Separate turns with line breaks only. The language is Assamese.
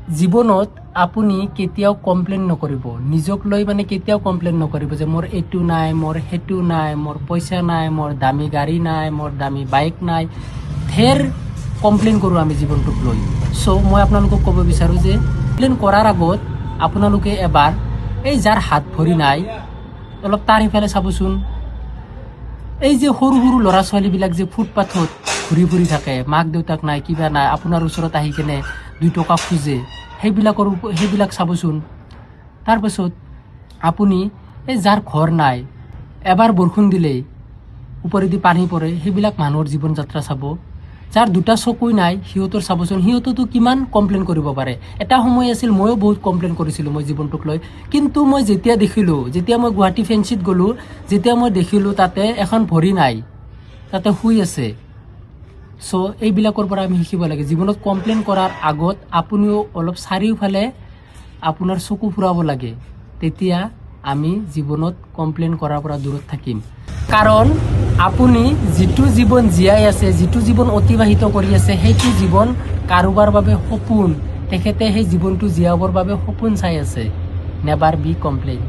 জীৱনত আপুনি কেতিয়াও কমপ্লেইন নকৰিব, নিজক লৈ মানে কেতিয়াও কমপ্লেইন নকৰিব যে মোৰ এইটো নাই, মোৰ সেইটো নাই, মোৰ পইচা নাই, মোৰ দামী গাড়ী নাই, মোৰ দামী বাইক নাই। ধেৰ কমপ্লেইন কৰোঁ আমি জীৱনটোক লৈ। চ' মই আপোনালোকক ক'ব বিচাৰোঁ যে কমপ্লেইন কৰাৰ আগত আপোনালোকে এবাৰ এই যাৰ হাত ভৰি নাই অলপ তাৰ সিফালে চাবচোন। এই যে সৰু সৰু ল'ৰা ছোৱালীবিলাক যে ফুটপাথত ঘূৰি ফুৰি থাকে, মাক দেউতাক নাই, কিবা নাই, আপোনাৰ ওচৰত আহি কেনে 2 টকা খোজে, সেইবিলাক চাবচোন। তাৰপাছত আপুনি এই যাৰ ঘৰ নাই, এবাৰ বৰষুণ দিলেই ওপৰেদি পানী পৰে, সেইবিলাক মানুহৰ জীৱন যাত্ৰা চাব। যাৰ 2টা চকুই নাই সিহঁতৰ চাবচোন, সিহঁতেতো কিমান কমপ্লেইন কৰিব পাৰে। এটা সময় আছিল ময়ো বহুত কমপ্লেইন কৰিছিলোঁ মই জীৱনটোক লৈ, কিন্তু মই যেতিয়া মই গুৱাহাটী ফেঞ্চিত গ'লোঁ, যেতিয়া মই দেখিলোঁ তাতে এখন ভৰি নাই, তাতে শুই আছে। চ' এইবিলাকৰ পৰা আমি শিকিব লাগে। জীৱনত কমপ্লেইন কৰাৰ আগত আপুনিও অলপ চাৰিওফালে আপোনাৰ চকু ফুৰাব লাগে, তেতিয়া আমি জীৱনত কমপ্লেইন কৰাৰ পৰা দূৰত থাকিম। কাৰণ আপুনি যিটো জীৱন জীয়াই আছে, যিটো জীৱন অতিবাহিত কৰি আছে, সেইটো জীৱন কাৰোবাৰ বাবে সপোন। তেখেতে সেই জীৱনটো জীয়াবৰ বাবে সপোন চাই আছে। Never be complain.